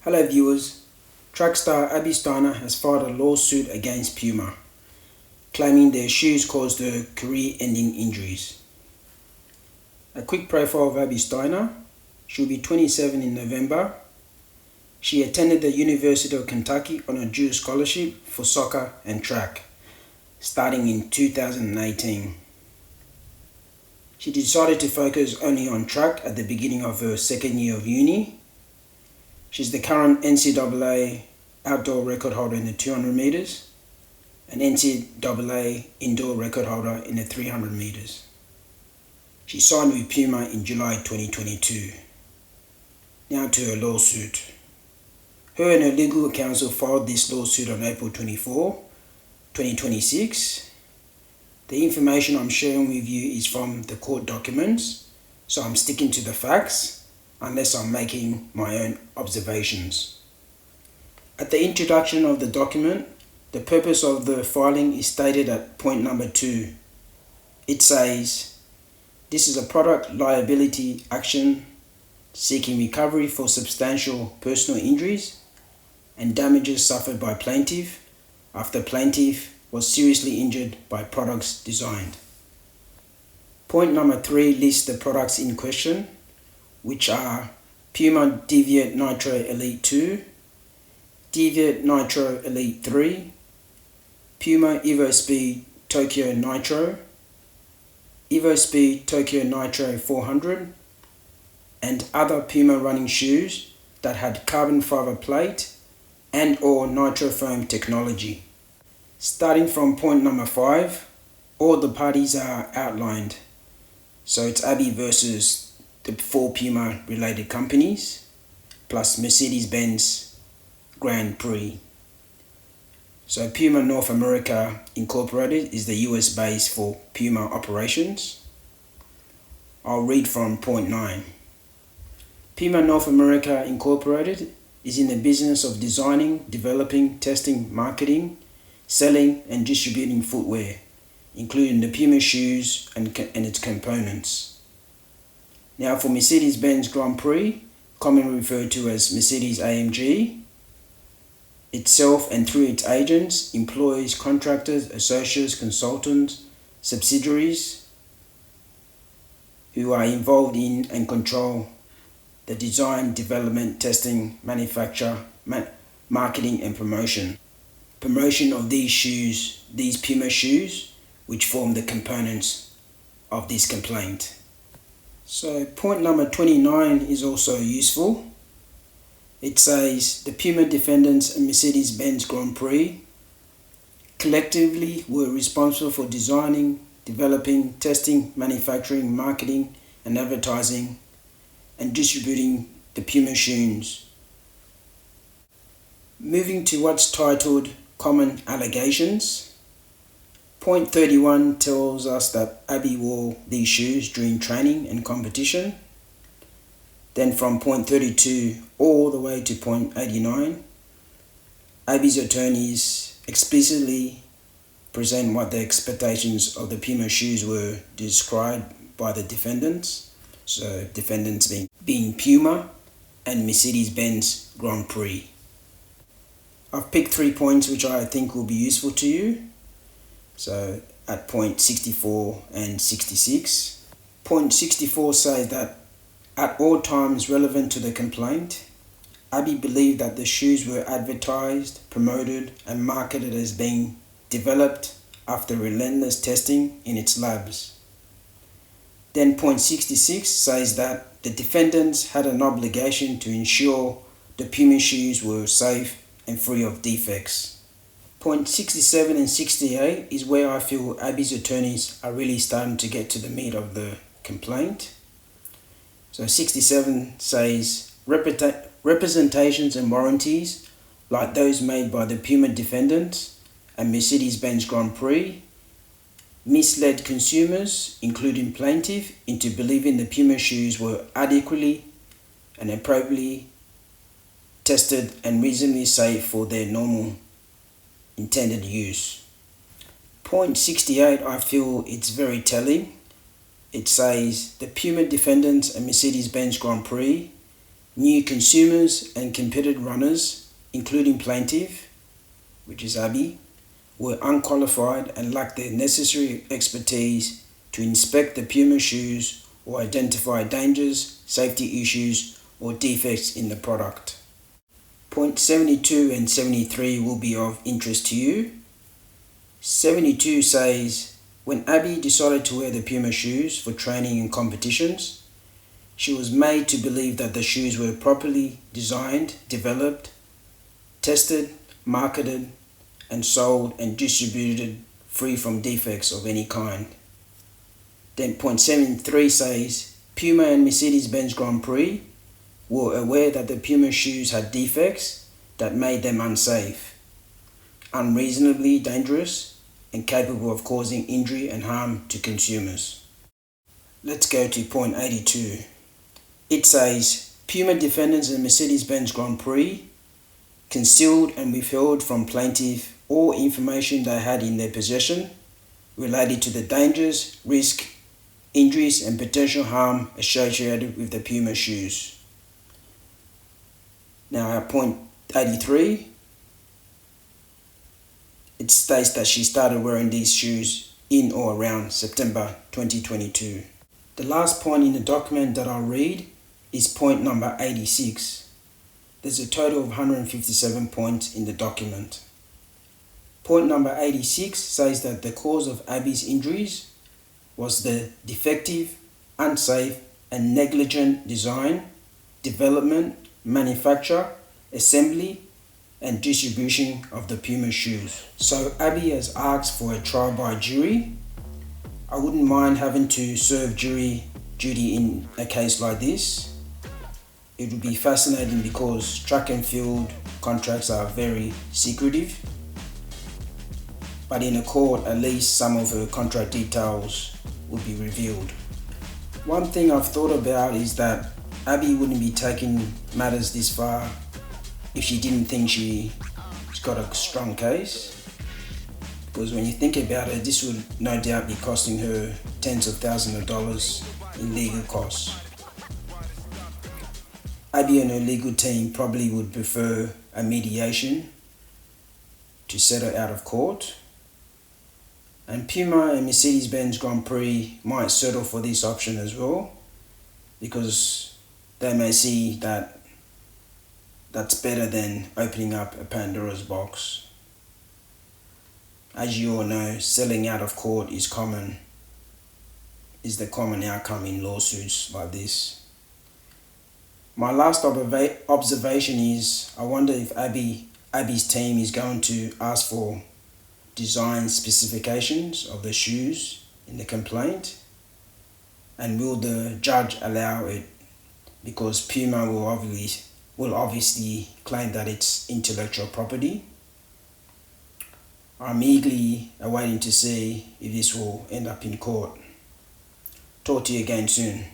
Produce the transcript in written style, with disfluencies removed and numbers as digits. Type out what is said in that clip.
Hello viewers, track star Abby Steiner has filed a lawsuit against Puma, claiming their shoes caused her career-ending injuries. A quick profile of Abby Steiner. She'll be 27 in November. She attended the University of Kentucky on a dual scholarship for soccer and track, starting in 2018. She decided to focus only on track at the beginning of her second year of uni. She's the current NCAA outdoor record holder in the 200 meters and NCAA indoor record holder in the 300 meters. She signed with Puma in July 2022. Now to her lawsuit. Her and her legal counsel filed this lawsuit on April 24, 2026. The information I'm sharing with you is from the court documents, so I'm sticking to the facts unless I'm making my own observations. At the introduction of the document, the purpose of the filing is stated at point number 2. It says, "This is a product liability action seeking recovery for substantial personal injuries and damages suffered by plaintiff after plaintiff was seriously injured by products designed." Point number 3 lists the products in question, which are Puma Deviate Nitro Elite 2, Deviate Nitro Elite 3, Puma EvoSpeed Tokyo Nitro, EvoSpeed Tokyo Nitro 400, and other Puma running shoes that had carbon fiber plate and or nitrofoam technology. Starting from point number 5, all the parties are outlined. So it's Abby versus the 4 Puma related companies, plus Mercedes-Benz Grand Prix. So Puma North America Incorporated is the US base for Puma operations. I'll read from point 9. Puma North America Incorporated is in the business of designing, developing, testing, marketing, selling and distributing footwear, including the Puma shoes and its components. Now for Mercedes-Benz Grand Prix, commonly referred to as Mercedes-AMG, itself and through its agents, employees, contractors, associates, consultants, subsidiaries who are involved in and control the design, development, testing, manufacture, marketing and promotion of these shoes, these Puma shoes, which form the components of this complaint. So point number 29 is also useful. It says the Puma defendants and Mercedes-Benz Grand Prix collectively were responsible for designing, developing, testing, manufacturing, marketing and advertising and distributing the Puma shoes. Moving to what's titled Common Allegations. Point 31 tells us that Abby wore these shoes during training and competition. Then from point 32 all the way to point 89, Abby's attorneys explicitly present what the expectations of the Puma shoes were described by the defendants. So defendants being Puma and Mercedes-Benz Grand Prix. I've picked 3 points which I think will be useful to you. So at point 64 and 66. Point 64 says that at all times relevant to the complaint, Abby believed that the shoes were advertised, promoted and marketed as being developed after relentless testing in its labs. Then point 66 says that the defendants had an obligation to ensure the Puma shoes were safe and free of defects. Point 67 and 68 is where I feel Abby's attorneys are really starting to get to the meat of the complaint. So 67 says representations and warranties like those made by the Puma defendants and Mercedes-Benz Grand Prix misled consumers, including plaintiff, into believing the Puma shoes were adequately and appropriately tested and reasonably safe for their normal intended use. Point 68, I feel it's very telling. It says the Puma defendants and Mercedes-Benz Grand Prix New consumers and competent runners, including plaintiff, which is Abby, were unqualified and lacked the necessary expertise to inspect the Puma shoes or identify dangers, safety issues, or defects in the product. Point 72 and 73 will be of interest to you. 72 says, when Abby decided to wear the Puma shoes for training and competitions, she was made to believe that the shoes were properly designed, developed, tested, marketed, and sold and distributed free from defects of any kind. Then point 73 says, Puma and Mercedes-Benz Grand Prix were aware that the Puma shoes had defects that made them unsafe, unreasonably dangerous, and capable of causing injury and harm to consumers. Let's go to point 82. It says, Puma defendants and Mercedes-Benz Grand Prix concealed and withheld from plaintiff all information they had in their possession related to the dangers, risk, injuries, and potential harm associated with the Puma shoes. Now at point 83, it states that she started wearing these shoes in or around September 2022. The last point in the document that I'll read is point number 86. There's a total of 157 points in the document. Point number 86 says that the cause of Abby's injuries was the defective, unsafe, and negligent design, development, manufacture, assembly, and distribution of the Puma shoes. So Abby has asked for a trial by jury. I wouldn't mind having to serve jury duty in a case like this. It would be fascinating because track and field contracts are very secretive. But in a court, at least some of her contract details would be revealed. One thing I've thought about is that Abby wouldn't be taking matters this far if she didn't think she's got a strong case. Because when you think about it, this would no doubt be costing her tens of thousands of dollars in legal costs. Abby and her legal team probably would prefer a mediation to settle out of court. And Puma and Mercedes-Benz Grand Prix might settle for this option as well, because they may see that that's better than opening up a Pandora's box. As you all know, selling out of court is the common outcome in lawsuits like this. My last observation is, I wonder if Abby's team is going to ask for design specifications of the shoes in the complaint, and will the judge allow it, because Puma will obviously claim that it's intellectual property. I'm eagerly awaiting to see if this will end up in court. Talk to you again soon.